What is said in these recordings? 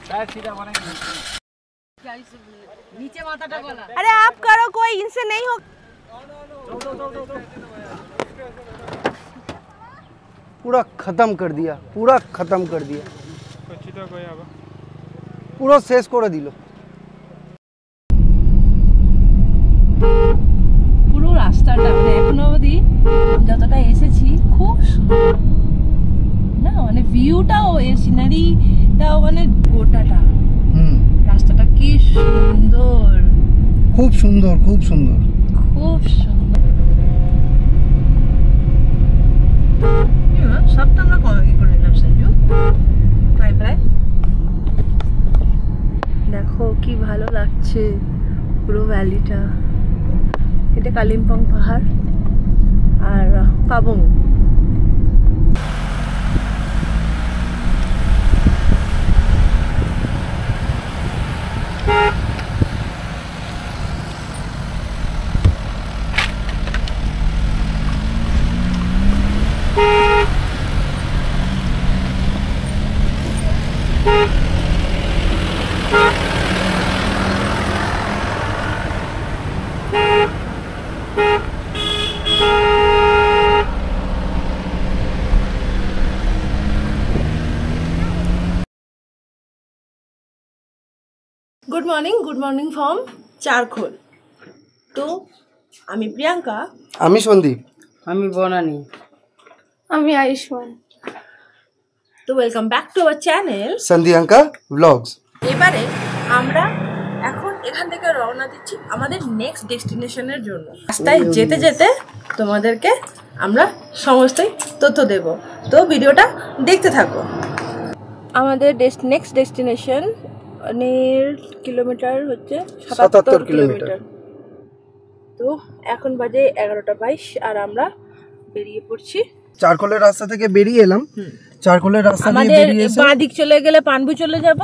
अरे आप करो, कोई इनसे नहीं हो। पूरा खत्म कर दिया, पूरा खत्म कर दिया, पूरा शेष করে দিল। পুরো রাস্তাটা মানে এখনো অবধি যতটা এসেছি খুব সুন্দর না, মানে ভিউটাও এই সিনারিটাও মানে গোটাটা রাস্তাটা কি সুন্দর, খুব সুন্দর, খুব সুন্দর, খুব সুন্দর। সবটা আমরা কমে করে নিলাম সঞ্জু, প্রায় প্রায় দেখো কি ভালো লাগছে পুরো ভ্যালিটা। এটা কালিম্পং পাহাড় আর Pabong. Good morning from Charkhol. তো আমি প্রিয়াঙ্কা, আমি সন্দীপ, আমি বনানী, আমি আয়ুষ্মান। তো welcome back to our channel Sandhiyanka blogs. এবারে আমরা এখন এখান থেকে রওনা দিচ্ছি আমাদের নেক্সট ডেস্টিনেশনের জন্য। রাস্তায় যেতে যেতে তোমাদেরকে আমরা সমস্তই তথ্য দেব, তো ভিডিওটা দেখতে থাকো। আমাদের নেক্সট ডেস্টিনেশন কিলোমিটার হচ্ছে 77 কিলোমিটার। তো এখন বাজে 11:22 আর আমরা বেরিয়ে পড়ছি। চারকোলের রাস্তা থেকে বেরিয়ে এলাম। চারকোলের রাস্তা দিয়ে বেরিয়ে এসে বাঁ দিক চলে গেলে পানবু চলে যাব,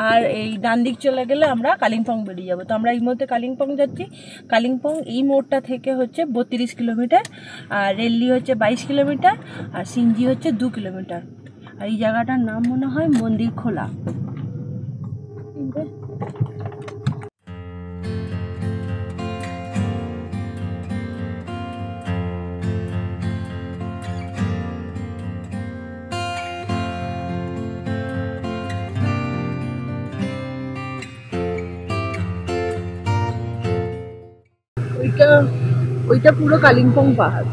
আর এই ডান দিক চলে গেলে আমরা কালিম্পং বেরিয়ে যাব। তো আমরা এই মুহূর্তে কালিম্পং যাচ্ছি। কালিম্পং এই মোড়টা থেকে হচ্ছে 32 কিলোমিটার, আর রেললি হচ্ছে 22 কিলোমিটার, আর সিনজি হচ্ছে 2 কিলোমিটার। আর এই জায়গাটার নাম মনে হয় মন্দির খোলা। ওইটা পুরো কালিম্পং পাহাড়।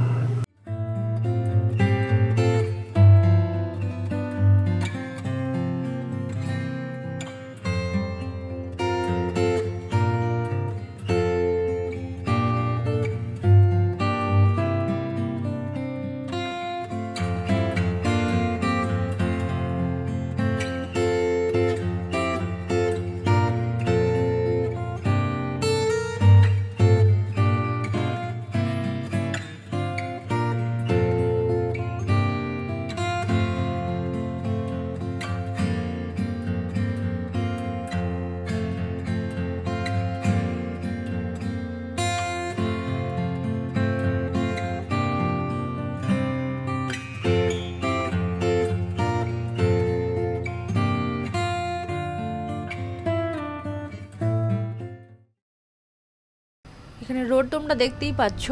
এখানে রোড তোমরা দেখতেই পাচ্ছ,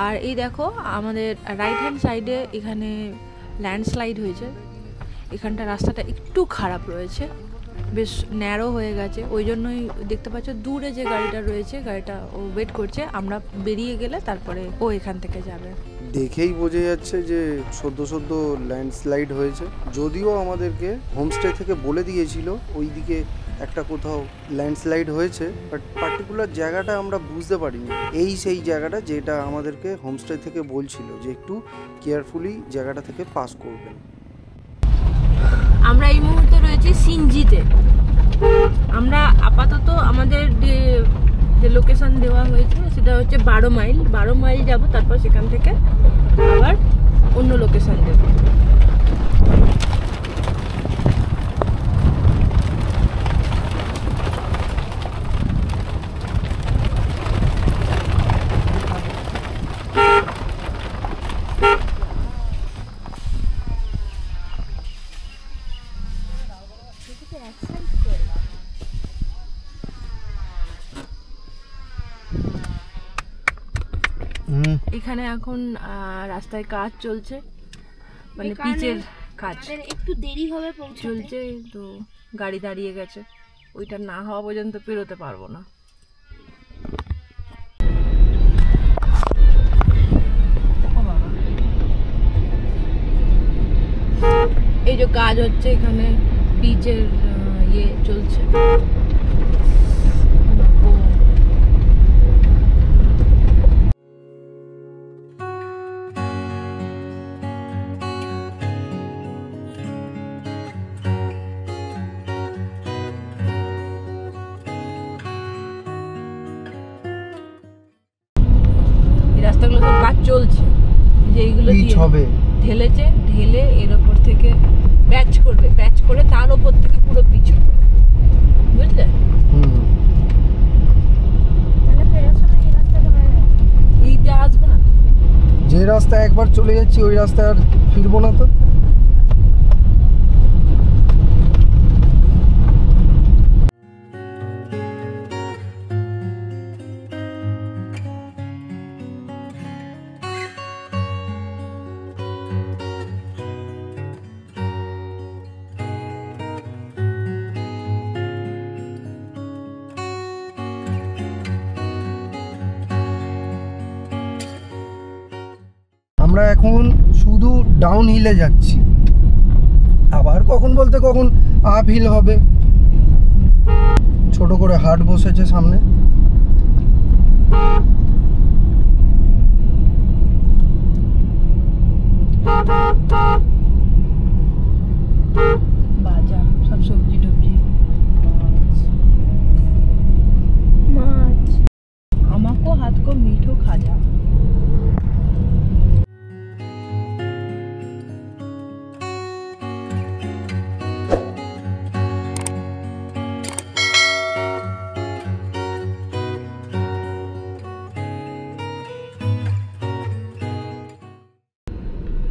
আর এই দেখো আমাদের রাইট হ্যান্ড সাইডে এখানে ল্যান্ডস্লাইড হয়েছে। এখানটা রাস্তাটা একটু খারাপ রয়েছে, বেশ ন্যারো হয়ে গেছে, ওই জন্যই দেখতে পাচ্ছ দূরে যে গাড়িটা রয়েছে, গাড়িটা ও ওয়েট করছে। আমরা বেরিয়ে গেলে তারপরে ও এখান থেকে যাবে। দেখেই বোঝা যাচ্ছে যে সদ্য ল্যান্ডস্লাইড হয়েছে। যদিও আমাদেরকে হোমস্টে থেকে বলে দিয়েছিল ওইদিকে একটা কোথাও ল্যান্ডস্লাইড হয়েছে, বাট পার্টিকুলার জায়গাটা আমরা বুঝতে পারিনি। সেই জায়গাটা যেটা আমাদেরকে হোমস্টে থেকে বলছিল যে একটু কেয়ারফুলি জায়গাটা থেকে পাস করবেন। আমরা এই মুহূর্তে রয়েছি সিনজিতে। আমরা আপাতত আমাদের যে লোকেশন দেওয়া হয়েছে সেটা হচ্ছে 12 মাইল যাব, তারপর সেখান থেকে আবার অন্য লোকেশন দেব। এখানে এখন রাস্তায় কাজ চলছে, মানে পিচের কাজ একটু দেরি হবে চলছে, তো গাড়ি দাঁড়িয়ে গেছে, ওইটা না হওয়া পর্যন্ত পেরোতে পারবো না। এই যে কাজ হচ্ছে এখানে, পিচের ইয়ে চলছে। রাস্তাগুলো তো কাজ চলছে, যে এইগুলো দিয়ে ঢেলেছে, ঢেলে এর ওপর থেকে প্যাচ করবে, প্যাচ করে তার ওপর থেকে পুরো পিচ হবে, বুঝলে? এইটা আসবে না, যে রাস্তা একবার চলে যাচ্ছি ওই রাস্তায় আর ফিরবো না তো। আমরা এখন শুধু ডাউন হিলে যাচ্ছি, আবার কখন বলতে কখন আপ হিল হবে। ছোট করে হাট বসেছে সামনে। বাজার সব সবজি টবজি, মাছ, আমাকো হাত কো মিঠো খাজা।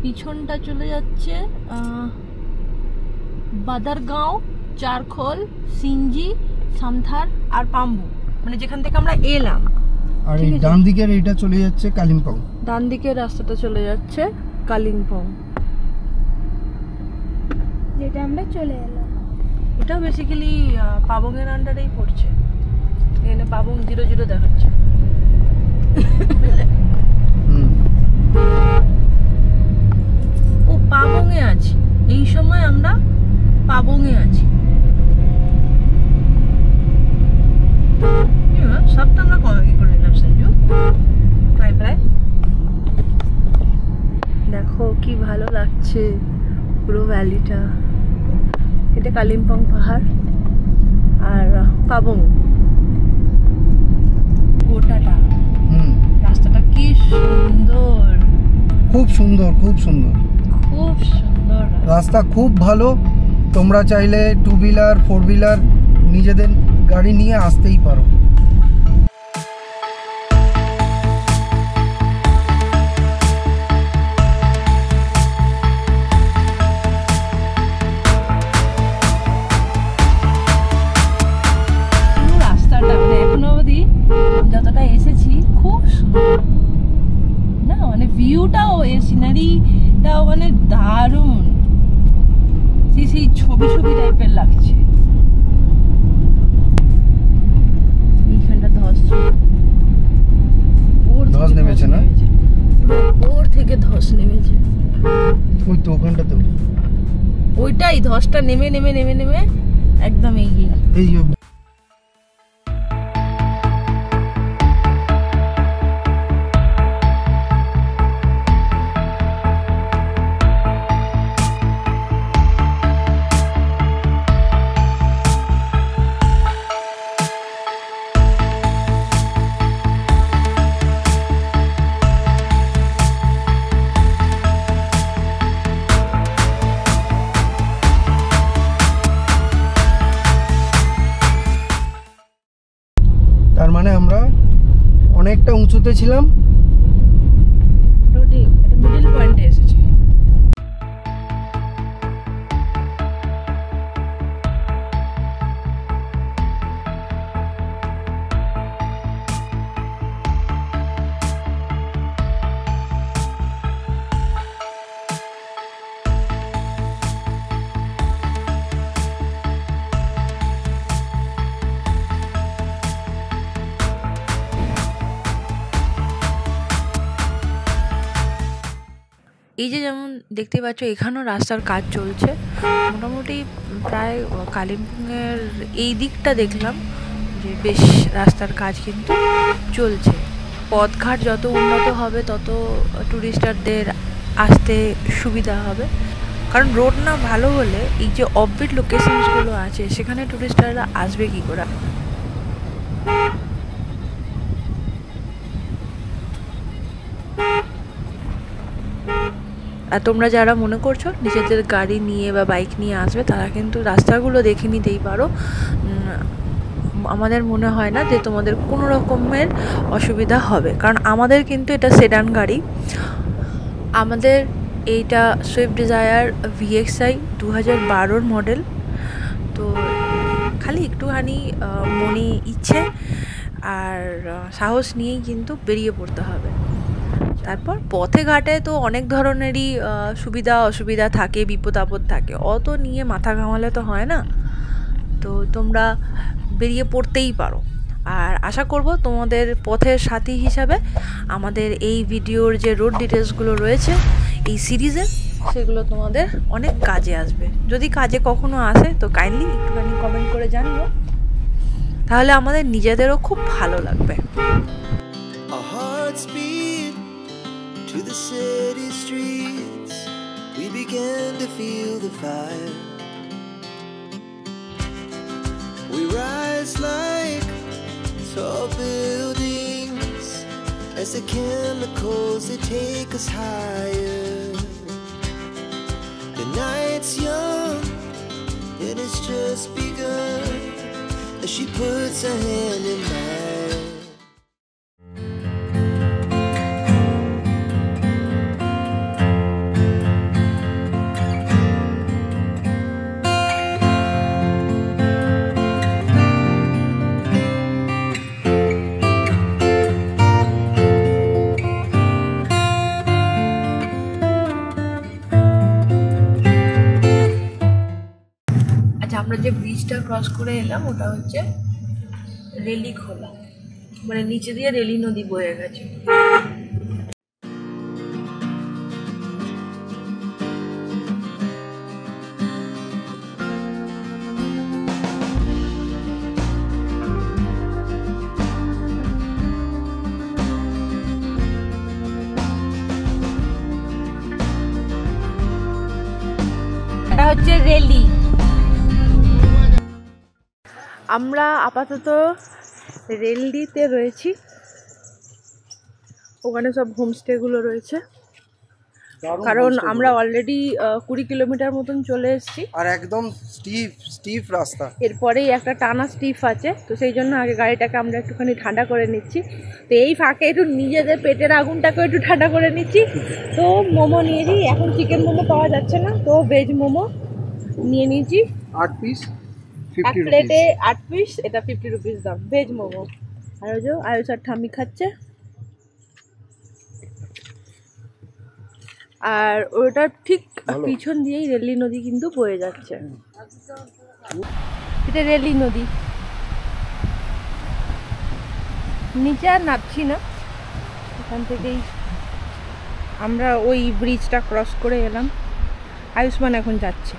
পিছনটা চলে যাচ্ছে বাদারগাঁও, চারখোল, সিঞ্জি, সামথার আর পাম্বু, মানে যেখান থেকে আমরা এলাম। আর এই ডান দিকের এইটা চলে যাচ্ছে কালিম্পং। ডান দিকের রাস্তাটা চলে যাচ্ছে কালিম্পং, যেটা আমরা চলে এলাম। এটা বেসিক্যালি পাবং এর আন্ডারেই পড়ছে। এখানে পাবং 00 দেখাচ্ছে, বুঝলে? ও পাবং এ আছি, এই সময় আমরা পাবং এ আছি। সবটা আমরা কমে করে নিলাম সঞ্জু, প্রায় প্রায়। দেখো কি ভালো লাগছে পুরো ভ্যালিটা। এটা কালিম্পং পাহাড় আর পাবং গোটাটা। রাস্তাটা কি সুন্দর, খুব সুন্দর, খুব সুন্দর, খুব সুন্দর রাস্তা, খুব ভালো। তোমরা চাইলে 2 হুইলার 4 হুইলার নিজেদের গাড়ি নিয়ে আসতেই পারো। রাস্তাটা মানে এখনো অবধি যতটা এসেছি খুব সুন্দর না, মানে ভিউটাও, এই সিনারিটাও মানে দারুণ, সেই ছবি ছবি টাইপের লাগছে। এইখানটা ধস নেমেছে না, ওর থেকে ধস নেমেছে। ওই তো ওখানটাতে, ওইটাই ধসটা নেমে নেমে নেমে নেমে একদম এই অনেকটা উঁচুতে ছিলাম, এটা মিডল পয়েন্টে এসেছি। এই যে যেমন দেখতে পাচ্ছ এখানেও রাস্তার কাজ চলছে, মোটামুটি প্রায় কালিম্পংয়ের এই দিকটা দেখলাম যে বেশ রাস্তার কাজ কিন্তু চলছে। পথঘাট যত উন্নত হবে তত ট্যুরিস্টারদের আসতে সুবিধা হবে, কারণ রোড না ভালো হলে এই যে অফবিট লোকেশনসগুলো আছে সেখানে ট্যুরিস্টাররা আসবে কী করে। আর তোমরা যারা মনে করছো নিজেদের গাড়ি নিয়ে বা বাইক নিয়ে আসবে তারা কিন্তু রাস্তাগুলো দেখে নিতেই পারো। আমাদের মনে হয় না যে তোমাদের কোনো রকমের অসুবিধা হবে, কারণ আমাদের কিন্তু এটা সেডান গাড়ি। আমাদের এইটা সুইফট ডিজায়ার VXI 2012 মডেল। তো খালি একটুখানি মনে ইচ্ছে আর সাহস নিয়েই কিন্তু বেরিয়ে পড়তে হবে। তারপর পথে ঘাটে তো অনেক ধরনেরই সুবিধা অসুবিধা থাকে, বিপদ আপদ থাকে, অত নিয়ে মাথা ঘামালে তো হয় না। তো তোমরা বেরিয়ে পড়তেই পারো। আর আশা করব তোমাদের পথের সাথী হিসাবে আমাদের এই ভিডিওর যে রোড ডিটেলসগুলো রয়েছে এই সিরিজে, সেগুলো তোমাদের অনেক কাজে আসবে। যদি কাজে কখনো আসে তো কাইন্ডলি একটুখানি কমেন্ট করে জানিও, তাহলে আমাদের নিজেদেরও খুব ভালো লাগবে। To the city streets, we began to feel the fire. We rise like tall buildings as the chemicals they take us higher. The night's young and it's just begun as she puts her hand in mine. আমরা যে ব্রিজটা cross করে এলাম ওটা হচ্ছে rally খোলা, মানে নিচে দিয়ে রেলি নদী বয়ে গেছে। এটা হচ্ছে রেলি। আমরা আপাতত রেলডিতে রয়েছি, ওখানে সব হোমস্টেগুলো রয়েছে, কারণ আমরা অলরেডি 20 কিলোমিটার মতন চলে এসেছি। আর একদম স্টিফ রাস্তা, এরপরেই একটা টানা স্টিফ আছে, তো সেই জন্য আগে গাড়িটাকে আমরা একটুখানি ঠান্ডা করে নিচ্ছি। তো এই ফাঁকে একটু নিজেদের পেটের আগুনটাকেও একটু ঠান্ডা করে নিচ্ছি। তো মোমো নিয়েছি, এখন চিকেন মোমো পাওয়া যাচ্ছে না, তো ভেজ মোমো নিয়ে নিয়েছি 8 পিস, এক প্লেটে 8 পিস, এটা 50 রুপিস দাম ভেজ মোমো। আর ওই যে আয়ুষ আর ঠাম্মি খাচ্ছে, আর ওটার ঠিক পিছন দিয়েই রেলি নদী কিন্তু বয়ে যাচ্ছে। এটা রেলি নদী, নিচে আর নামছি না, এখান থেকেই আমরা ওই ব্রিজটা ক্রস করে এলাম। আয়ুষ্মান এখন যাচ্ছে।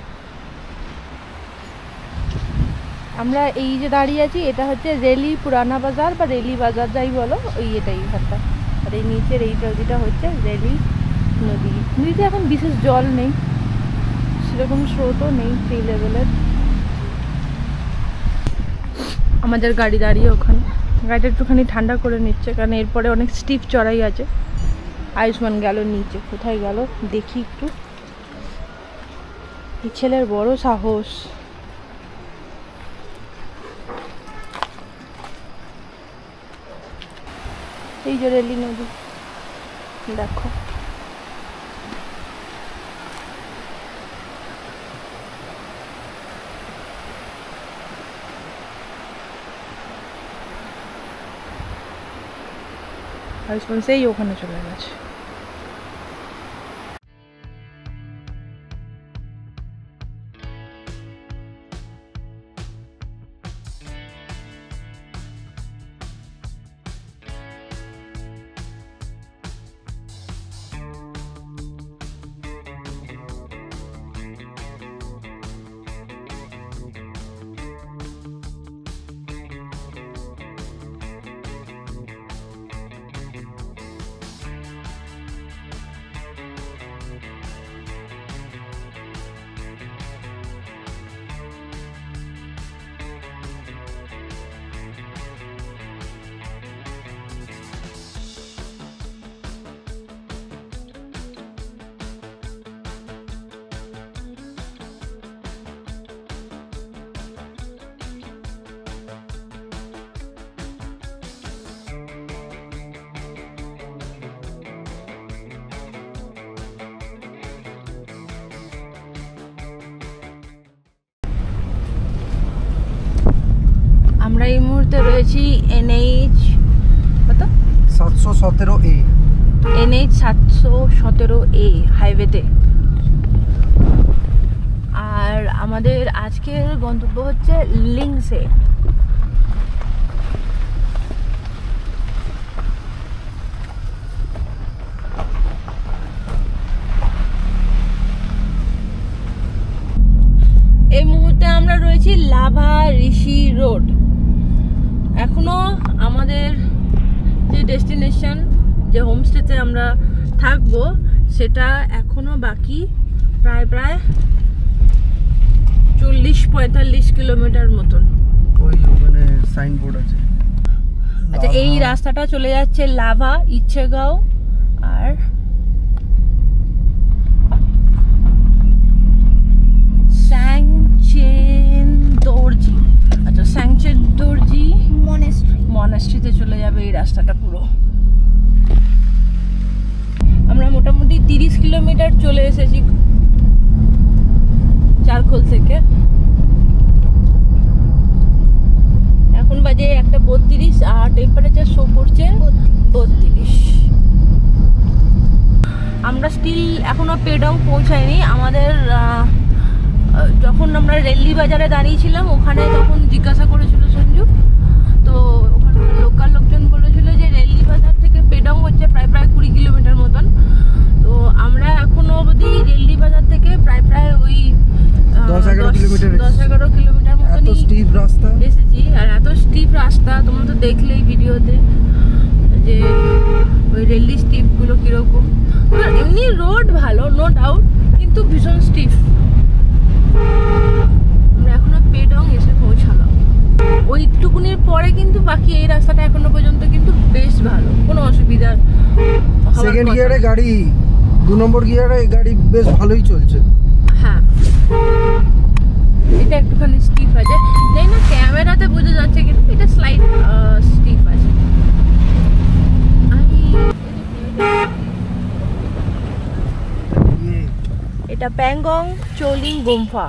আমরা এই যে দাঁড়িয়ে আছি এটা হচ্ছে রেলি পুরানা বাজার বা রেলি বাজার যাই বলো, ওই এটাই ঘাটটা। আর এই নিচের এই নদীটা হচ্ছে রেলি নদী। নদীতে এখন বিশেষ জল নেই, সেরকম স্রোতও নেই সেই লেভেলের। আমাদের গাড়ি দাঁড়িয়ে ওখানে, গাড়িটা একটুখানি ঠান্ডা করে নিচ্ছে, কারণ এরপরে অনেক স্টিফ চড়াই আছে। আয়ুষ্মান গেল নিচে, কোথায় গেল দেখি একটু। এই ছেলের বড় সাহস। এই যে রেলি নদী দেখো, আয়ুষ্মান সেই ওখানে চলে গেছে। আমরা এই মুহূর্তে রয়েছি NH কত 717A NH 717A হাইওয়েতে। আর আমাদের আজকের গন্তব্য হচ্ছে লিংসে। এই মুহূর্তে আমরা রয়েছি লাভা ঋষি রোড। এখনো আমাদের যে ডেস্টিনেশন, যে হোমস্টেতে আমরা থাকবো, সেটা এখনো বাকি প্রায় 40-45 কিলোমিটার মতন। ওই ওখানে সাইনবোর্ড আছে। আচ্ছা, এই রাস্তাটা চলে যাচ্ছে লাভা, ইচ্ছেগাঁও আর স্যাংচেনদর্জি। আচ্ছা, স্যাংচেনদর্জি মনাস্ট্রিতে চলে যাবে এই রাস্তাটা পুরো। আমরা মোটামুটি 30 কিলোমিটার চলে এসেছি চারখোল থেকে। এখন বাজে 1:32 আর টেম্পারেচার শো করছে 32। আমরা স্টিল এখনো পেডং পৌঁছাইনি। আমাদের যখন আমরা রেললি বাজারে দাঁড়িয়েছিলাম, ওখানে তখন জিজ্ঞাসা করেছিল সঞ্জু, তো ওখানে লোকাল লোকজন বলেছিল যে রেললি বাজার থেকে পেডং হচ্ছে প্রায় 20 কিলোমিটার মতন। তো আমরা এখনো অবধি রেললি বাজার থেকে প্রায় ওই 10-11 কিলোমিটার মতন স্টিপ রাস্তা এসেছি। আর এত স্টিপ রাস্তা তোমরা তো দেখলেই ভিডিওতে যে ওই রেললি স্টিপগুলো কীরকম। এমনি রোড ভালো, নো ডাউট, কিন্তু ভীষণ স্টিফ। আমরা এখনো পেডং এসে পৌঁছালাম। ওইটুকুনির পরে কিন্তু বাকি এই রাস্তাটা এখনো পর্যন্ত কিন্তু বেশ ভালো, কোনো অসুবিধা। সেকেন্ড গিয়ারে গাড়ি, 2 নম্বর গিয়ারে গাড়ি বেশ ভালোই চলছে। হ্যাঁ, এটা একটুখানি স্টিফ আছে, জানি না ক্যামেরাতে বোঝা যাচ্ছে কিন্তু এটা স্লাইড স্টিফ আছে। এটা প্যাংগং চোলিং গুম্ফা।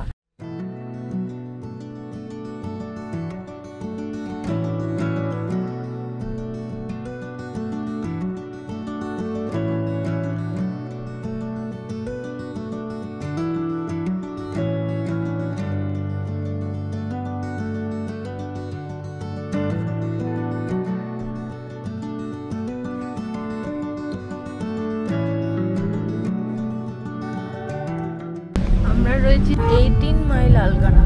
আমরা রয়েছি 18 মাইল আলগারা।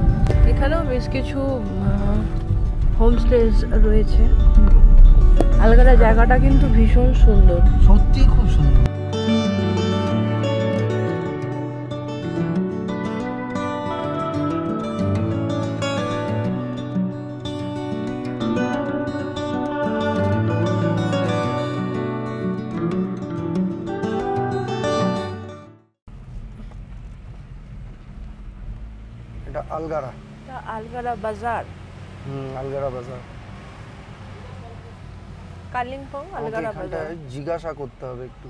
এখানেও বেশ কিছু হোমস্টেজ রয়েছে। আলগারা জায়গাটা কিন্তু ভীষণ সুন্দর, সত্যি খুব সুন্দর। এটা আলগারা, আলগারা বাজার। আলগারা বাজার, কালিম্পং আলগারা বাজার। জিজ্ঞাসা করতে হবে একটু।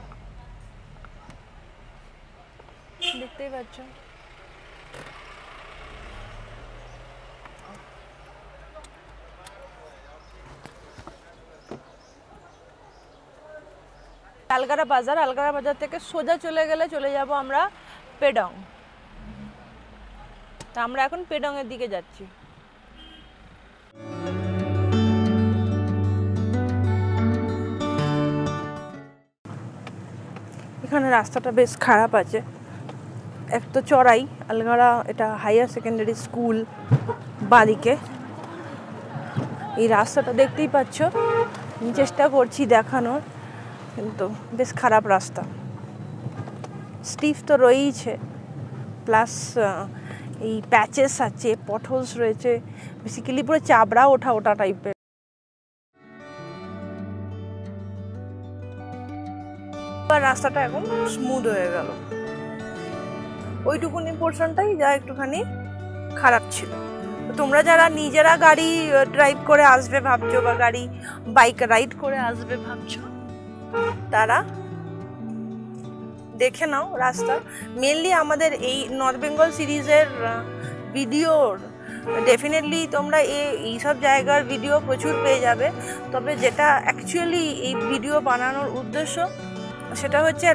দেখতেই পাচ্ছ আলগারা বাজার। আলগারা বাজার থেকে সোজা চলে গেলে চলে যাব আমরা পেডং। তা আমরা এখন পেডং এর দিকে যাচ্ছি। এখানে রাস্তাটা বেশ খারাপ আছে, এক তো চড়াই। আলগারা এটা হাইয়ার সেকেন্ডারি স্কুল বাদিকে। এই রাস্তাটা দেখতেই পাচ্ছ, চেষ্টা করছি দেখানোর, কিন্তু বেশ খারাপ রাস্তা। স্টিফ তো রয়েইছে, প্লাস এই প্যাচেস আছে, পটহোলস রয়েছে, বেসিক্যালি পুরো চাবড়া ওঠা টাইপের। রাস্তাটা এখন স্মুথ হয়ে গেল। ওইটুকুনি পোর্শনটাই যা একটুখানি খারাপ ছিল। তোমরা যারা নিজেরা গাড়ি ড্রাইভ করে আসবে ভাবছো, বা বাইক রাইড করে আসবে ভাবছো, তারা দেখে নাও রাস্তা। মেনলি আমাদের এই নর্থ বেঙ্গল সিরিজের ভিডিওর ডেফিনেটলি তোমরা এইসব জায়গার ভিডিও প্রচুর পেয়ে যাবে, তবে যেটা অ্যাকচুয়ালি এই ভিডিও বানানোর উদ্দেশ্য সেটা হচ্ছে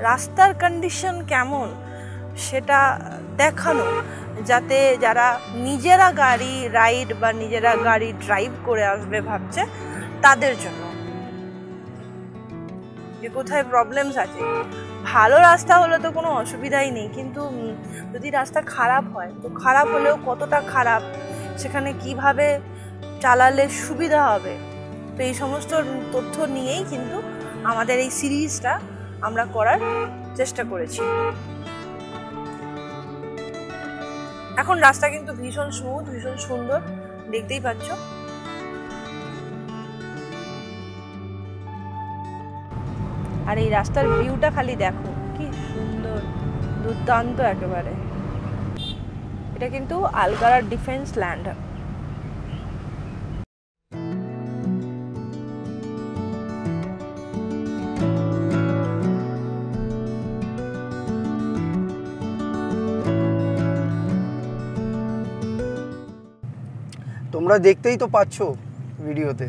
রাস্তার কন্ডিশন কেমন সেটা দেখানো, যাতে যারা নিজেরা গাড়ি রাইড বা নিজেরা গাড়ি ড্রাইভ করে আসবে ভাবছে তাদের জন্য, যে কোথায় প্রবলেমস আছে। ভালো রাস্তা হলে তো কোনো অসুবিধাই নেই, কিন্তু যদি রাস্তা খারাপ হয় তো খারাপ হলেও কতটা খারাপ, সেখানে কিভাবে চালালে সুবিধা হবে, তো এই সমস্ত তথ্য নিয়েই কিন্তু আমাদের এই সিরিজটা আমরা করার চেষ্টা করেছি। এখন রাস্তা কিন্তু ভীষণ স্মুথ, ভীষণ সুন্দর, দেখতেই পাচ্ছ। আর এই রাস্তার ভিউটা খালি দেখো, কি সুন্দর, দুর্দান্ত একেবারে। এটা কিন্তু আলগারা ডিফেন্স ল্যান্ড। তোমরা দেখতেই তো পাচ্ছ ভিডিওতে,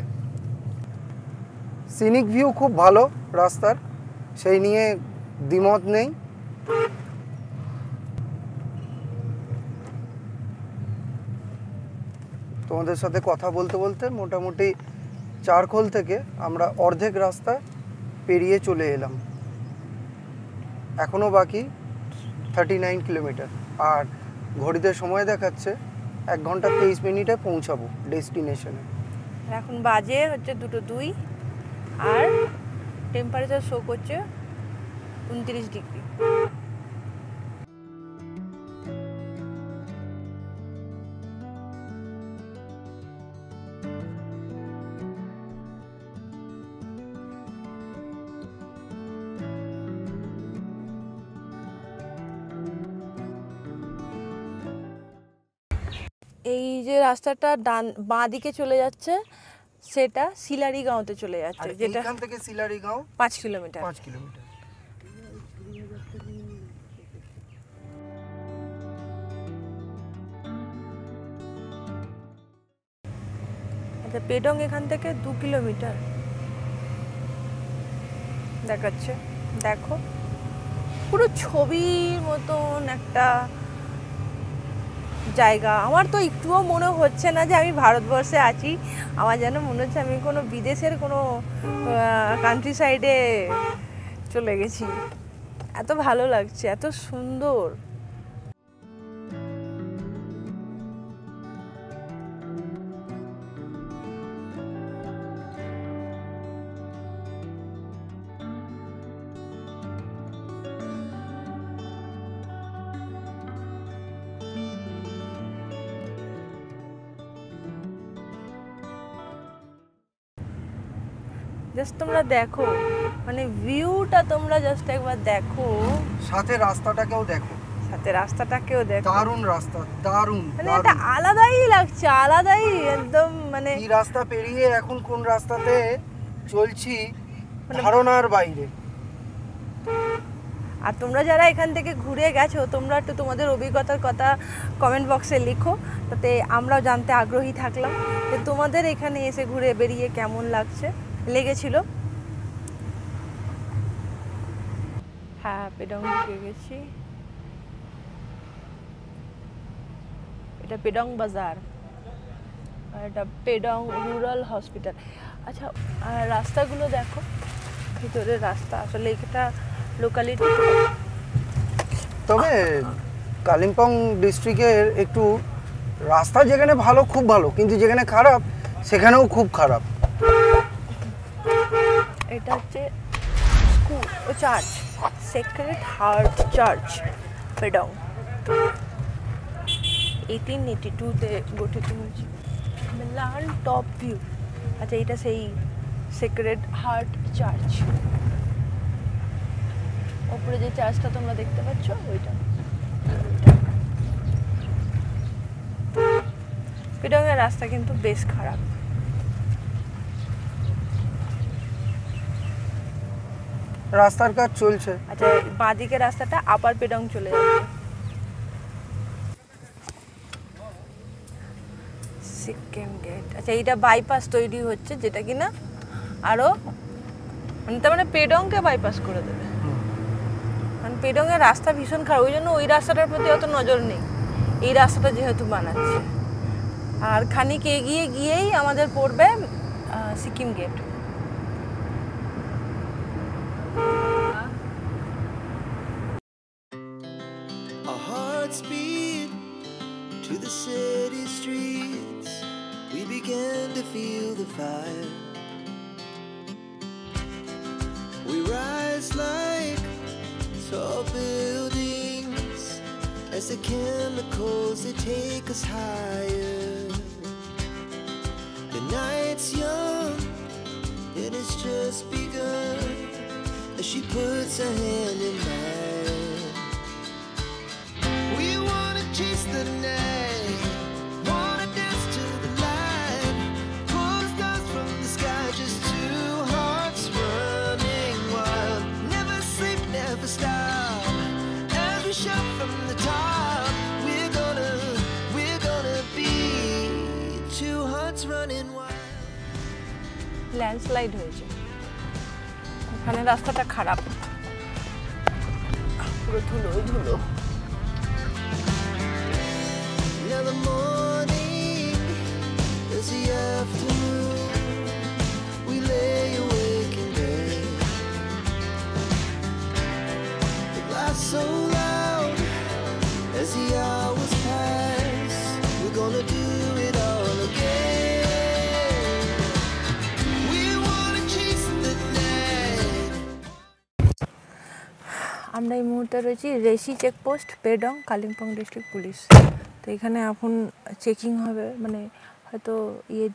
সিনিক ভিউ খুব ভালো রাস্তার, সেই নিয়ে দ্বিমত নেই। তোমাদের সাথে কথা বলতে বলতে মোটামুটি চারখোল থেকে আমরা অর্ধেক রাস্তা পেরিয়ে চলে এলাম। এখনও বাকি 39 কিলোমিটার, আর ঘড়িতে সময় দেখাচ্ছে 1 ঘন্টা 23 মিনিটে পৌঁছাবো ডেস্টিনেশনে। এখন বাজে হচ্ছে 2:02 আর টেম্পারেচার শো করছে 29 ডিগ্রি। এই যে রাস্তাটা বাঁ দিকে চলে যাচ্ছে সেটা শিলারিগাঁওতে চলে যাচ্ছে, যেটা এখান থেকে শিলারিগাঁও 5 কিলোমিটার। 5 কিলোমিটার। আচ্ছা, পেডং এখান থেকে 2 কিলোমিটার দেখাচ্ছে। দেখো পুরো ছবির মতন একটা জায়গা। আমার তো একটুও মনে হচ্ছে না যে আমি ভারতবর্ষে আছি, আমার যেন মনে হচ্ছে আমি কোনো বিদেশের কোনো কান্ট্রি সাইডে চলে গেছি। এত ভালো লাগছে, এত সুন্দর। জাস্ট তোমরা দেখো, মানে ভিউটা তোমরা জাস্ট একবার দেখো, সাথে রাস্তাটাকেও দেখো, সাথে রাস্তাটাকেও দেখো। দারুণ রাস্তা, দারুণ, মানে এটা আলাদাই লাগছে, আলাদাই একদম। মানে এই রাস্তা পেরিয়ে এখন কোন রাস্তাতে চলছি ধারণার বাইরে। আর তোমরা যারা এখান থেকে ঘুরে গেছো, তোমরা একটু তোমাদের অভিজ্ঞতার কথা কমেন্ট বক্সে লিখো, তাতে আমরাও জানতে আগ্রহী থাকলাম যে তোমাদের এখানে এসে ঘুরে বেরিয়ে কেমন লেগেছিল। হ্যাঁ, পেডং ঢুকে গেছি। এটা পেডং বাজার আর এটা পেডং রুরাল হসপিটাল। আচ্ছা, রাস্তাগুলো দেখো, ভিতরের রাস্তা আসলে এটা লোকালিটি। তবে কালিম্পং ডিস্ট্রিক্টের একটু রাস্তা যেখানে ভালো, খুব ভালো, কিন্তু যেখানে খারাপ সেখানেও খুব খারাপ। এটা হচ্ছে স্কুল ও church, sacred heart church Pedong, 1882-তে গঠিত হয়েছে। Milan top view. আচ্ছা, এটা সেই সেক্রেড হার্ট চার্চ। ওপরে যে চার্চটা তোমরা দেখতে পাচ্ছ ওইটা। পেডংয়ের রাস্তা কিন্তু বেশ খারাপ। রাস্তার কাজ চলছে। আচ্ছা, বাঁদিকে রাস্তাটা আপার পেডং চলে যাচ্ছে। সিকিম গেট। আচ্ছা, এইটা বাইপাস তৈরি হচ্ছে, যেটা কিনা আরও মানে তার মানে পেডংকে বাইপাস করে দেবে। মানে পেডংয়ের রাস্তা ভীষণ খারাপ, ওই জন্য ওই রাস্তাটার প্রতি অত নজর নেই, এই রাস্তাটা যেহেতু বানাচ্ছে। আর খানিক এগিয়ে গিয়েই আমাদের পড়বে Sikkim gate. Our hearts beat to the city streets. We began to feel the fire. We rise like tall buildings as the chemicals they take us higher. The night's young and it's just begun as she puts her hand in mine. We wanna chase the night, wanna dance to the light, pull the stars from the sky, just two hearts running wild. Never sleep, never stop, as we shout from the top. We're gonna be two hearts running wild. Landslide হয়েছে, ওখানে রাস্তাটা খারাপ, পুরো ধুলোই ধুলো। Now the morning is the afternoon. We lay awake in bed. The laughs so loud as the hours pass. We're gonna do it all again. We wanna chase the night. আমরা এই মুহূর্তে রয়েছি Reshi checkpost, Pedong, Kalimpong district police. তো এখানে এখন checking হবে, মানে হয়তো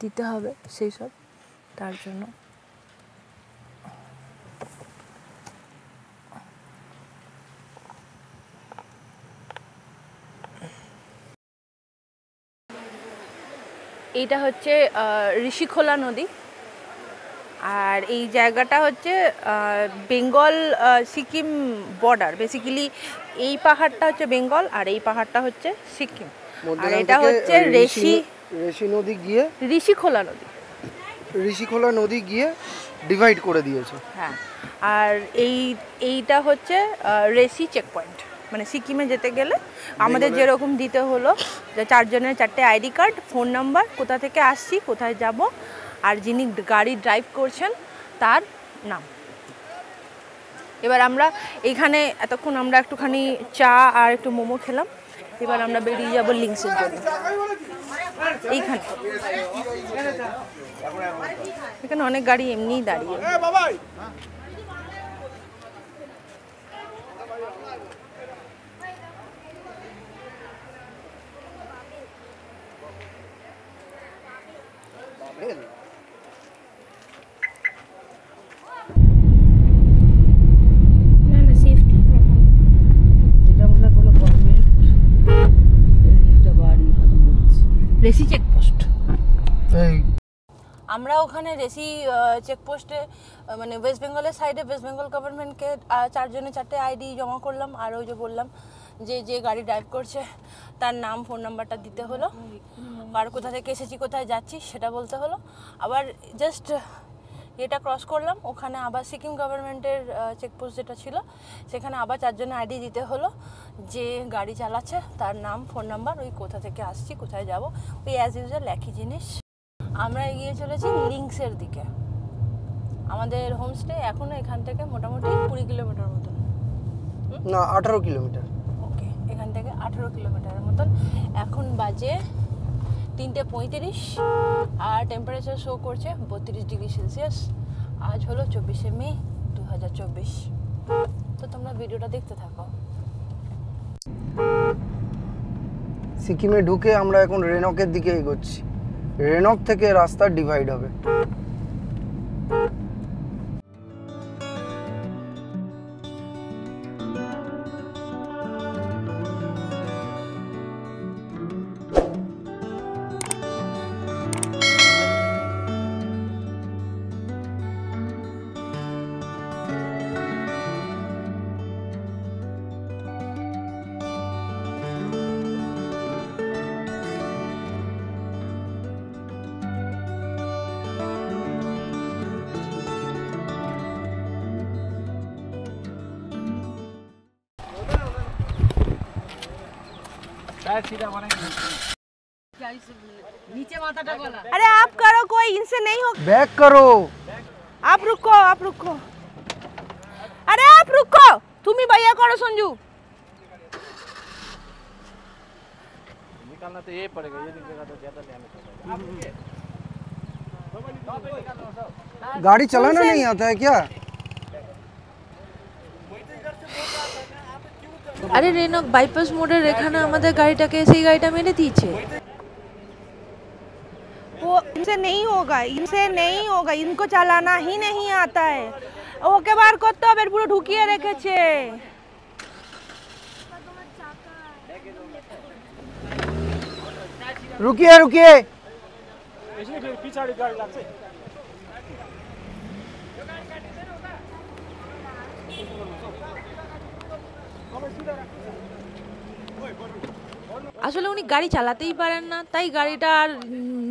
দিতে হবে সেই সব, তার জন্য। এইটা হচ্ছে ঋষিখোলা নদী, আর এই জায়গাটা হচ্ছে বেঙ্গল সিকিম বর্ডার। বেসিক্যালি এই পাহাড়টা হচ্ছে বেঙ্গল আর এই পাহাড়টা হচ্ছে সিকিম। আর এটা হচ্ছে ঋষি নদী গিয়ে ঋষিখোলা নদী গিয়ে ডিভাইড করে দিয়েছে। হ্যাঁ, আর এইটা হচ্ছে রেশি চেক পয়েন্ট। মানে সিকিমে যেতে গেলে আমাদের যেরকম দিতে হলো যে 4 জনের 4টে আইডি কার্ড, ফোন নাম্বার, কোথা থেকে আসছি, কোথায় যাব, আর যিনি গাড়ি ড্রাইভ করছেন তার নাম। এবার আমরা এইখানে এতক্ষণ আমরা একটুখানি চা আর একটু মোমো খেলাম, এবার আমরা বেরিয়ে যাব লিংসের জন্য। এখানে অনেক গাড়ি এমনিই দাঁড়িয়ে। না না সেফটি রেশি চেকপোস্ট। এই আমরা ওখানে রেশি চেকপোস্টে মানে ওয়েস্ট বেঙ্গলের সাইডে ওয়েস্ট বেঙ্গল গভর্নমেন্টকে 4 জনের 4টে আইডি জমা করলাম, আর ওই যে বললাম যে গাড়ি ড্রাইভ করছে তার নাম, ফোন নাম্বারটা দিতে হলো, আর কোথা থেকে এসেছি, কোথায় যাচ্ছি সেটা বলতে হলো। আবার জাস্ট এটা ক্রস করলাম, ওখানে আবার সিকিম গভর্নমেন্টের চেকপোস্ট যেটা ছিল সেখানে আবার 4 জনের আইডি দিতে হলো, যে গাড়ি চালাচ্ছে তার নাম, ফোন নাম্বার, ওই কোথা থেকে আসছি, কোথায় যাব, ওই অ্যাজ ইউজুয়াল একই জিনিস। আমরা এগিয়ে চলেছি লিংসের দিকে। আমাদের হোমস্টে এখনও এখান থেকে মোটামুটি 20 কিলোমিটার মতন, না 18 কিলোমিটার। ওকে, এখান থেকে 18 কিলোমিটারের মতন। এখন বাজে 3:35 আর টেম্পারেচার শো করছে 32 ডিগ্রি সেলসিয়াস। আজ হলো 24শে মে 2024। তো তোমরা ভিডিওটা দেখতে থাকো। সিকিমে ঢুকে আমরা এখন রেনকের দিকে এগোচ্ছি। রেনক থেকে রাস্তা ডিভাইড হবে। अरे आप करो, कोई इनसे नहीं हो। बैक करो। आप रुको, आप रुको। अरे आप रुको, तुम ही भैया करो संजू। निकालना तो ये पड़ेगा, ये निकलेगा तो ज्यादा डैमेज होगा। गाड़ी चलाना नहीं आता है क्या? আরে রেনক বাইপাস মোডের এখানে আমাদের গাড়িটাকে সেই গাড়িটা মেরে দিয়েছে। वो इनसे नहीं होगा, इनसे नहीं होगा, इनको चालाना ही नहीं आता है। ওকে বার করতে হবে, পুরো ঢুকিয়ে রেখেছে। रुकिए रुकिए। पिछाड़ी गाड़ी लाग्छ। আসলে উনি গাড়ি চালাতেই পারেন না, তাই গাড়িটা আর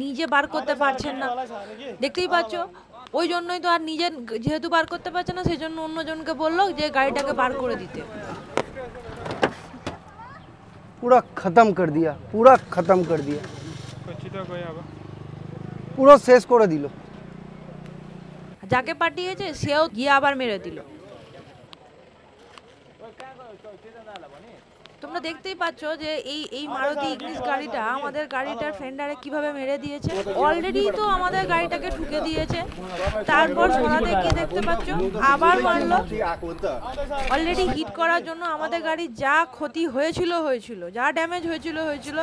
নিজে বার করতে পারছেন না, দেখতেই পাচ্ছো। ওই জন্যই তো আর নিজে যেহেতু বার করতে পারছে না, সেই জন্য অন্যজনকে বললো যে গাড়িটাকে বার করে দিতে। पूरा खत्म कर दिया, पूरा खत्म कर दिया, पूरा শেষ করে দিল। যাকে পাঠিয়েছে সেও গিয়ে আবার মেরে দিল। তোমরা দেখতেই পাচ্ছ যে এই মারুতি ইগনিস গাড়িটা আমাদের গাড়িটার ফেন্ডারে কিভাবে মেরে দিয়েছে। অলরেডি তো আমাদের গাড়িটাকে ঠুকে দিয়েছে, তারপর সোনাতে কি দেখতে পাচ্ছ আবার মারলো। অলরেডি হিট করার জন্য আমাদের গাড়ি যা ক্ষতি হয়েছিল, যা ড্যামেজ হয়েছিল,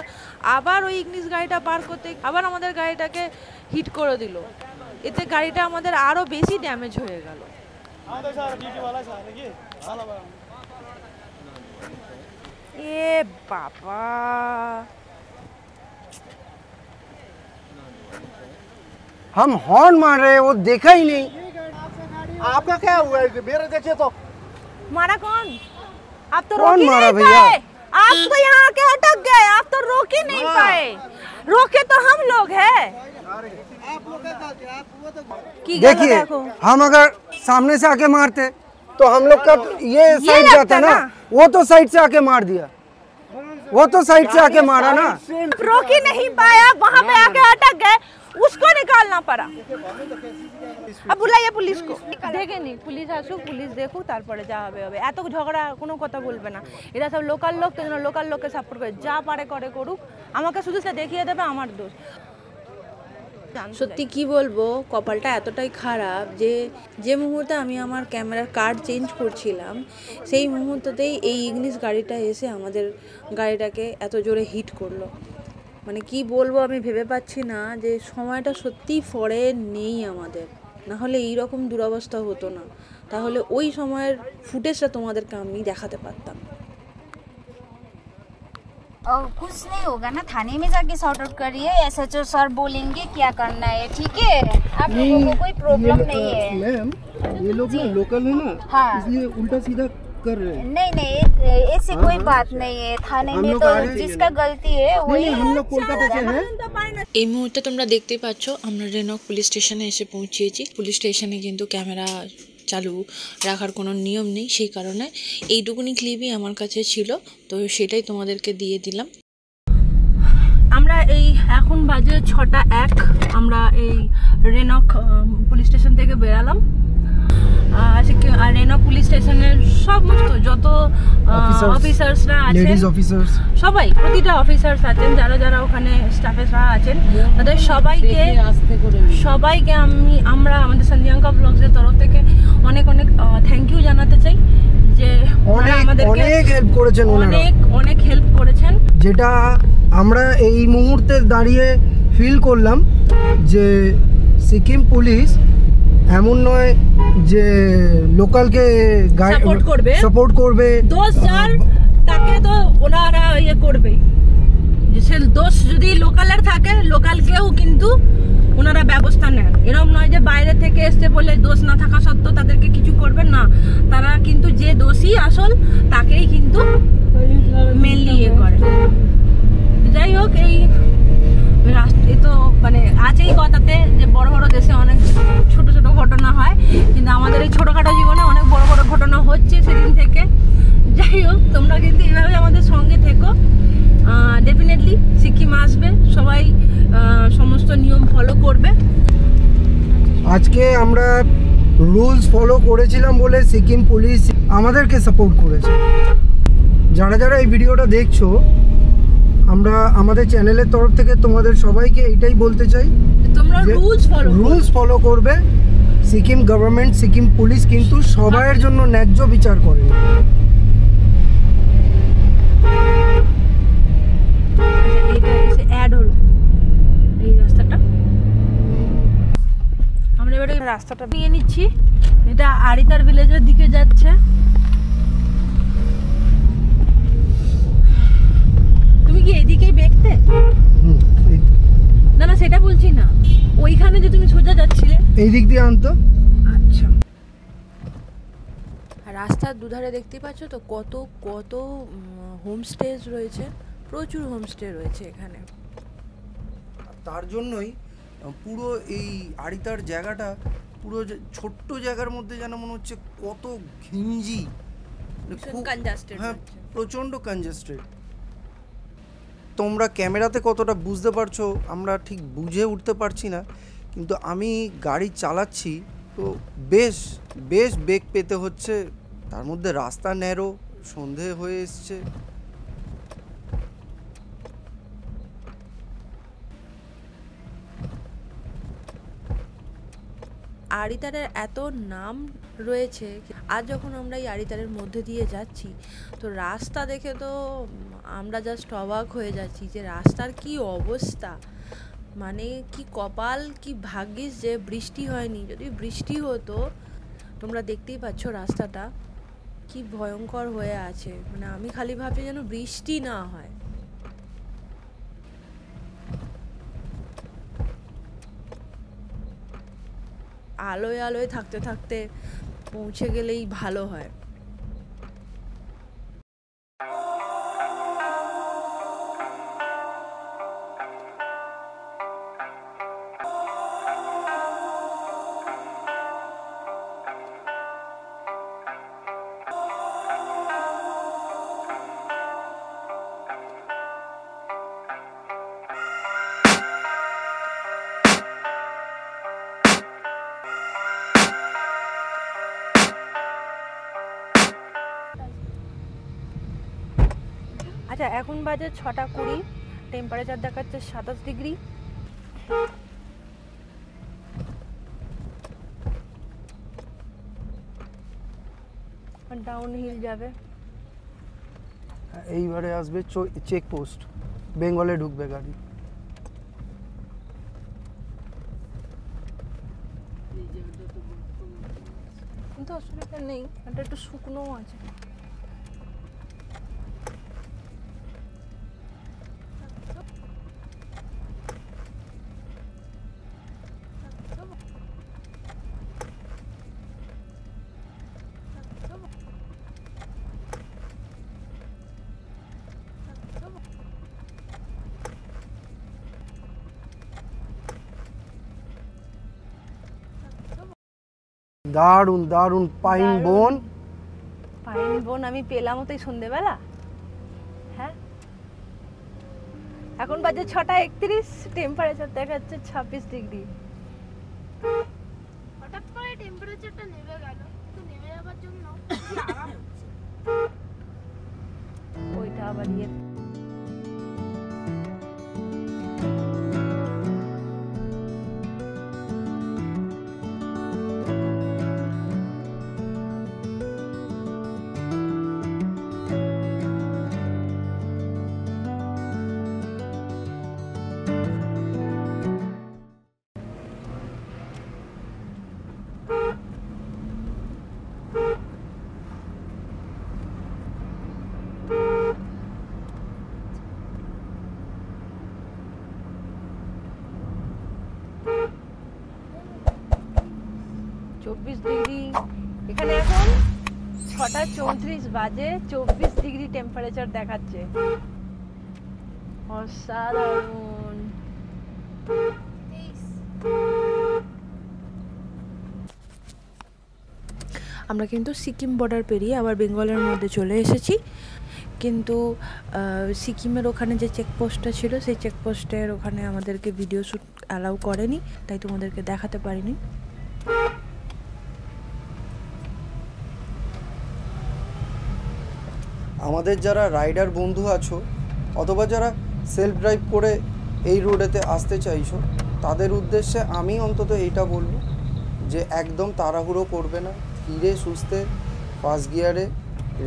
আবার ওই ইগনিস গাড়িটা পার করতে আবার আমাদের গাড়িটাকে হিট করে দিল। এতে গাড়িটা আমাদের আরো বেশি ড্যামেজ হয়ে গেল। এ বাবা, हम हॉर्न मार रहे हैं, वो देखा ही नहीं। आपका क्या हुआ है? मेरे देखिए तो। मारा कौन? आप तो कौन रोक ही मारा नहीं भैया? पाए। आप तो यहाँ आके अटक गए, आप तो रोक ही नहीं पाए। रोके तो हम लोग हैं। देखिए, हम अगर सामने से आके मारते तो हम लोग का ये साइड जाता ना, वो तो साइड से आके मार दिया, वो तो साइड से आके मारा ना। रोक ही नहीं पाया, वहाँ पे आके अटक गए, उसको निकालना पड़ा। अब बुलाइए पुलिस को। দেখেনি পুলিশ আসুক, পুলিশ দেখুক, তারপরে যা হবে হবে। এত ঝগড়া কোনো কথা বলবে না, এরা সব লোকাল লোক, তো লোকাল লোককে সাপোর্ট করে যা পারে করে করুক, আমাকে শুধু সে দেখিয়ে দেবে আমার দোষ। সত্যি কি বলবো, কপালটা এতটাই খারাপ যে মুহূর্তে আমি আমার ক্যামেরার কার্ড চেঞ্জ করছিলাম, সেই মুহূর্তেতেই এই ইগনিস গাড়িটা এসে আমাদের গাড়িটাকে এত জোরে হিট করলো। মানে কি বলবো আমি ভেবে পাচ্ছি না, যে সময়টা সত্যিই ফরে নেই আমাদের, না হলে এইরকম দুরবস্থা হতো না। তাহলে ওই সময়ের ফুটেজটা তোমাদেরকে আমি দেখাতে পারতাম। और कुछ नहीं होगा ना, थाने में जाके सॉर्ट आउट करिए, एसएचओ सर बोलेंगे क्या करना है, ठीक है? आप लोगों को कोई प्रॉब्लम नहीं है। मैम, ये लोग ना लोकल है ना, हाँ। इसलिए उल्टा सीधा कर रहे हैं। नहीं ऐसी कोई बात नहीं है, थाने में तो जिसका गलती है वही। हम लोग कोलकाता से हैं। এই মুহূর্তে তোমরা দেখতে পাচ্ছ আমরা রেনক পুলিশ স্টেশনে এসে পৌঁছেছি। পুলিশ স্টেশনে কিন্তু ক্যামেরা চালু রাখার কোনো নিয়ম নেই, সেই কারণে এইটুকুনি ক্লিপই আমার কাছে ছিল, তো সেটাই তোমাদেরকে দিয়ে দিলাম। আমরা এই এখন বাজে 6:01, আমরা এই রেনক পুলিশ স্টেশন থেকে বেরালাম। আর রেনক পুলিশ স্টেশনের সমস্ত যত অফিসার্সরা আছেন, সবাই, প্রতিটা অফিসার্স আছেন, যারা ওখানে স্টাফেরা আছেন, তাদের সবাইকে আমরা আমাদের সঞ্জিয়াঙ্কা ব্লগসের তরফ থেকে অনেক থ্যাংক ইউ জানাতে চাই, যে আমাদেরকে অনেক হেল্প করেছেন। যেটা আমরা এই মুহূর্তে দাঁড়িয়ে ফিল করলাম যে সিকিম পুলিশ এমন নয় যে লোকালকে সাপোর্ট করবে, দোষ যার তাকে তো ওনারা ইয়ে করবে, যে সে দোষ যদি লোকালের থাকে, লোকালকেও কিন্তু ওনারা ব্যবস্থা নেন। এরকম নয় যে বাইরে থেকে এসছে বলে দোষ না থাকা সত্ত্বেও তাদেরকে কিছু করবেন না, তারা কিন্তু যে দোষী আসল তাকেই কিন্তু মেনলি ইয়ে করে। যাই হোক, এই তো মানে আছে এই কথাতে যে বড় বড় দেশে অনেক ছোট ছোট ঘটনা হয়, কিন্তু আমাদের এই ছোটখাটো জীবনে অনেক বড় বড় ঘটনা হচ্ছে সেদিন থেকে। যাই হোক, তোমরা কিন্তু এইভাবে আমাদের সঙ্গে থেকো। ডেফিনেটলি সিকিম আসবে সবাই, সমস্ত নিয়ম ফলো করবে। আজকে আমরা রুলস ফলো করেছিলাম বলে সিকিম পুলিশ আমাদেরকে সাপোর্ট করেছে। যারা যারা এই ভিডিওটা দেখছো, আমরা আমাদের চ্যানেলের তরফ থেকে তোমাদের সবাইকে এইটাই বলতে চাই, তোমরা রুলস ফলো করবে। সিকিম গভর্নমেন্ট, সিকিম পুলিশ কিন্তু সবার জন্য ন্যায্য বিচার করে। এটা এসে অ্যাড হলো এই রাস্তাটা। আমরা এবারে রাস্তাটা নিয়ে নিচ্ছি, এটা আরিতার ভিলেজের দিকে যাচ্ছে। তুমি কি এইদিকেই দেখতে? না না, সেটা বলছি না, ওইখানে যে তুমি সোজা যাচ্ছিলে এই দিক দিয়ে আনতো। আচ্ছা, রাস্তার দুধারে দেখতে পাচ্ছ তো কত কত হোমস্টেজ রয়েছে, প্রচুর হোমস্টে রয়েছে এখানে। তার জন্যই পুরো এই আরিতার জায়গাটা পুরো ছোট্ট জায়গার মধ্যে যেন মনে হচ্ছে কত ঘিঞ্জি, হ্যাঁ প্রচণ্ড কনজেস্টেড। তোমরা ক্যামেরাতে কতটা বুঝতে পারছো আমরা ঠিক বুঝে উঠতে পারছি না, কিন্তু আমি গাড়ি চালাচ্ছি তো বেশ বেশ বেগ পেতে হচ্ছে। তার মধ্যে রাস্তা ন্যারো, সন্ধে হয়ে এসছে। আরিতারের এত নাম রয়েছে, আজ যখন আমরা এই আরিতারের মধ্যে দিয়ে যাচ্ছি তো রাস্তা দেখে তো আমরা জাস্ট অবাক হয়ে যাচ্ছি যে রাস্তার কি অবস্থা। মানে কি কপাল, কি ভাগ্যিস যে বৃষ্টি হয়নি। যদি বৃষ্টি হতো, তোমরা দেখতেই পাচ্ছ রাস্তাটা কি ভয়ঙ্কর হয়ে আছে। মানে আমি খালি ভাবছি যেন বৃষ্টি না হয়। আলোয় আলোয় থাকতে থাকতে পৌঁছে গেলেই ভালো হয়। আচ্ছা, এখন বাজে 6:20, টেম্পারেচার দেখাচ্ছে 27 ডিগ্রি। ডাউন হিল যাবে। এইবারে আসবে চেকপোস্ট, বেঙ্গলে ঢুকবে গাড়ি। কিন্তু অসুবিধা নেই, এটা একটু শুকনোও আছে। দারুণ দারুণ পাইন বন। পাইন বন আমি পেলাম তো এই সন্ধ্যেবেলা। হ্যাঁ, এখন বাজে 6:31, টেম্পারেচার দেখাচ্ছে 26 ডিগ্রি। হঠাৎ করে টেম্পারেচারটা নেমে গেল, তো নেমে যাওয়ার জন্য আরাম হচ্ছে। ওইটা আবার ইয়ে ডিগ্রি। এখানে এখন 6:34 বাজে, 24 ডিগ্রি টেম্পারেচার দেখাচ্ছে। অসাধারণ। আমরা কিন্তু সিকিম বর্ডার পেরিয়ে আবার বেঙ্গলের মধ্যে চলে এসেছি, কিন্তু সিকিমের ওখানে যে চেকপোস্টটা ছিল সেই চেকপোস্টের ওখানে আমাদেরকে ভিডিও শ্যুট অ্যালাউ করেনি, তাই তোমাদেরকে দেখাতে পারিনি। আমাদের যারা রাইডার বন্ধু আছো অথবা যারা সেলফ ড্রাইভ করে এই রোডেতে আসতে চাইছো, তাদের উদ্দেশ্যে আমি অন্তত এইটা বলবো যে একদম তাড়াহুড়ো করবে না, ধীরে সুস্থে ফার্স্ট গিয়ারে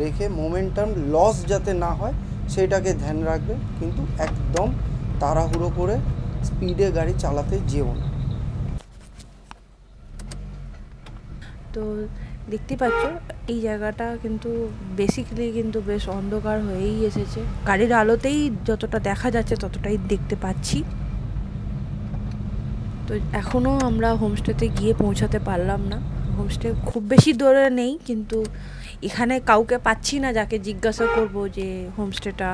রেখে মোমেন্টাম লস যাতে না হয় সেটাকে ধ্যান রাখবে, কিন্তু একদম তাড়াহুড়ো করে স্পিডে গাড়ি চালাতে যেও না। তো দেখতেই পাচ্ছ এই জায়গাটা কিন্তু বেসিক্যালি কিন্তু বেশ অন্ধকার হয়েই এসেছে, গাড়ির আলোতেই যতটা দেখা যাচ্ছে ততটাই দেখতে পাচ্ছি। তো এখনও আমরা হোমস্টেতে গিয়ে পৌঁছাতে পারলাম না। হোমস্টে খুব বেশি দূরে নেই, কিন্তু এখানে কাউকে পাচ্ছি না যাকে জিজ্ঞাসা করব যে হোমস্টেটা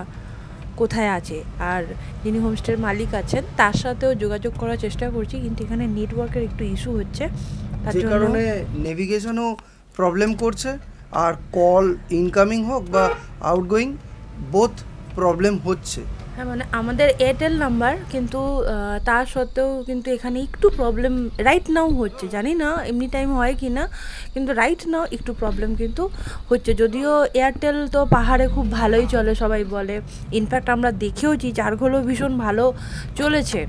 কোথায় আছে। আর যিনি হোমস্টের মালিক আছেন তার সাথেও যোগাযোগ করার চেষ্টা করছি, কিন্তু এখানে নেটওয়ার্কের একটু ইস্যু হচ্ছে, তার যে জন্য কারণে নেভিগেশনও প্রবলেম করছে, আর কল ইনকামিং হোক বা আউটগোয়িং বোথ প্রবলেম হচ্ছে। হ্যাঁ, মানে আমাদের এয়ারটেল নাম্বার, কিন্তু তার সত্ত্বেও কিন্তু এখানে একটু প্রবলেম রাইট নাও হচ্ছে। জানি না এমনি টাইম হয় কি না, কিন্তু রাইট নাও একটু প্রবলেম কিন্তু হচ্ছে। যদিও এয়ারটেল তো পাহাড়ে খুব ভালোই চলে সবাই বলে, ইনফ্যাক্ট আমরা দেখেওছি চারগুলো ভীষণ ভালো চলেছে।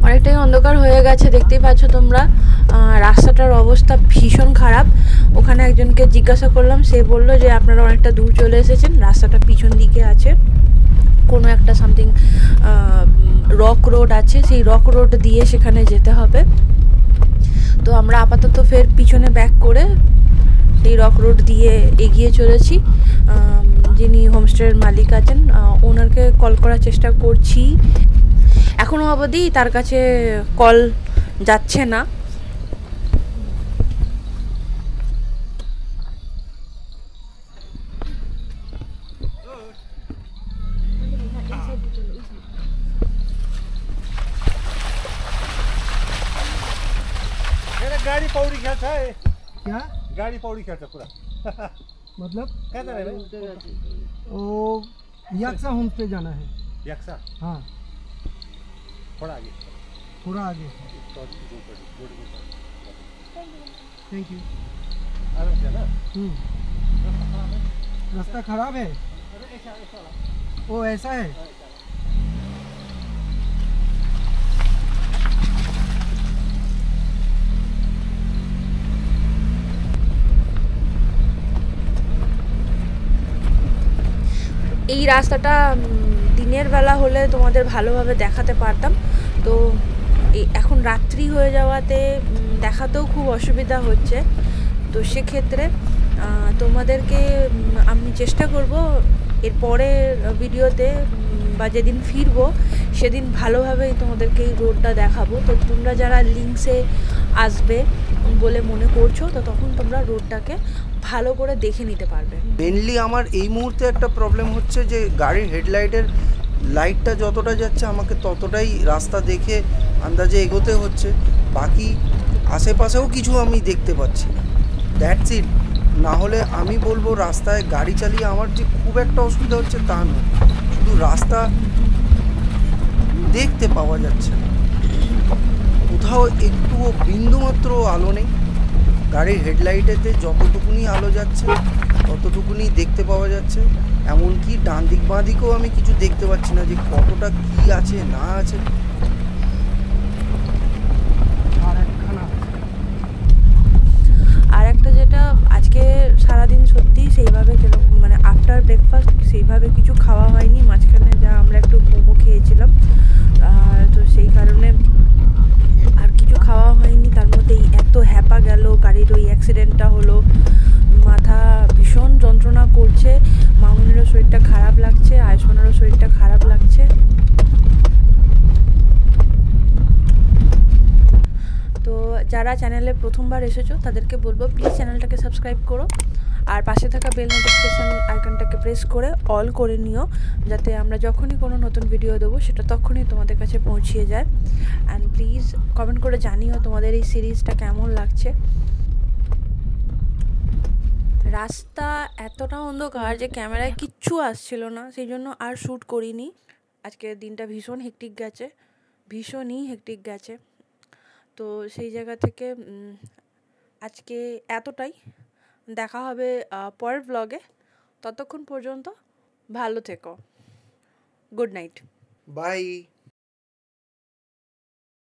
অনেকটাই অন্ধকার হয়ে গেছে, দেখতেই পাচ্ছ তোমরা। রাস্তাটার অবস্থা ভীষণ খারাপ। ওখানে একজনকে জিজ্ঞাসা করলাম, সে বলল যে আপনারা অনেকটা দূর চলে এসেছেন, রাস্তাটা পিছন দিকে আছে, কোনো একটা সামথিং রক রোড আছে, সেই রক রোড দিয়ে সেখানে যেতে হবে। তো আমরা আপাতত ফের পিছনে ব্যাক করে সেই রক রোড দিয়ে এগিয়ে চলেছি। যিনি হোমস্টের মালিক আছেন ওনাকে কল করার চেষ্টা করছি, এখনো অবধি তার কাছে কল যাচ্ছে না। मेरा गाड़ी पौड़ी खेल्छ है। क्या गाड़ी पौड़ी खेल्छ पुरा। मतलब कहाँ जाने भाइ? वो यक्सा होम स्टे जाना है। याक्सा हाँ, थोड़ा आगे। पूरा आगे। Thank you. आराम से ना। रास्ता खराब है। वो ऐसा है। এই রাস্তাটা দিনের বেলা হলে তোমাদের ভালোভাবে দেখাতে পারতাম, তো এখন রাত্রি হয়ে যাওয়াতে দেখাতেও খুব অসুবিধা হচ্ছে। তো সেক্ষেত্রে তোমাদেরকে আমি চেষ্টা করব এর পরের ভিডিওতে বা যেদিন ফিরবো সেদিন ভালোভাবেই তোমাদেরকে এই রোডটা দেখাবো। তো তোমরা যারা লিঙ্কসে আসবে বলে মনে করছো, তো তখন তোমরা রোডটাকে ভালো করে দেখে নিতে পারবে। মেনলি আমার এই মুহূর্তে একটা প্রবলেম হচ্ছে যে গাড়ির হেডলাইটের লাইটটা যতটা যাচ্ছে আমাকে ততটাই রাস্তা দেখে আন্দাজে এগোতে হচ্ছে, বাকি আশেপাশেও কিছু আমি দেখতে পাচ্ছি না। That's it. না হলে আমি বলবো রাস্তায় গাড়ি চালিয়ে আমার যে খুব একটা অসুবিধা হচ্ছে তা নয়, শুধু রাস্তা দেখতে পাওয়া যাচ্ছে না, কোথাও একটুও বিন্দুমাত্র আলো নেই। গাড়ির হেডলাইটেতে যতটুকুনি আলো যাচ্ছে ততটুকুনি দেখতে পাওয়া যাচ্ছে, এমনকি ডান দিক বাঁ দিকেও আমি কিছু দেখতে পাচ্ছি না যে কতটা কি আছে না আছে। আর একটা যেটা আজকে সারাদিন সত্যি সেইভাবে মানে আফটার ব্রেকফাস্ট সেইভাবে কিছু খাওয়া হয়নি, মাঝখানে যা আমরা একটু মোমো খেয়েছিলাম, তো সেই কারণে আর কিছু খাওয়া হয়নি। তার মধ্যেই এত হ্যাপা গেল, গাড়ির ওই অ্যাক্সিডেন্টটা হলো, মাথা ভীষণ যন্ত্রণা করছে, মামুনেরও শরীরটা খারাপ লাগছে, আয়ুষ্মানেরও শরীরটা খারাপ লাগছে। তো যারা চ্যানেলে প্রথমবার এসেছো তাদেরকে বলবো প্লিজ চ্যানেলটাকে সাবস্ক্রাইব করো, আর পাশে থাকা বেল নোটিফিকেশান আইকনটাকে প্রেস করে অল করে নিও, যাতে আমরা যখনই কোনো নতুন ভিডিও দেবো সেটা তখনই তোমাদের কাছে পৌঁছিয়ে যায়। অ্যান্ড প্লিজ কমেন্ট করে জানিও তোমাদের এই সিরিজটা কেমন লাগছে। রাস্তা এতটা অন্ধকার যে ক্যামেরায় কিচ্ছু আসছিল না, সেই জন্য আর শ্যুট করিনি। আজকের দিনটা ভীষণই হেক্টিক গেছে। তো সেই জায়গা থেকে আজকে এতটাই। দেখা হবে পরের ব্লগে। ততক্ষণ পর্যন্ত ভালো থেকো। Good night. বাই।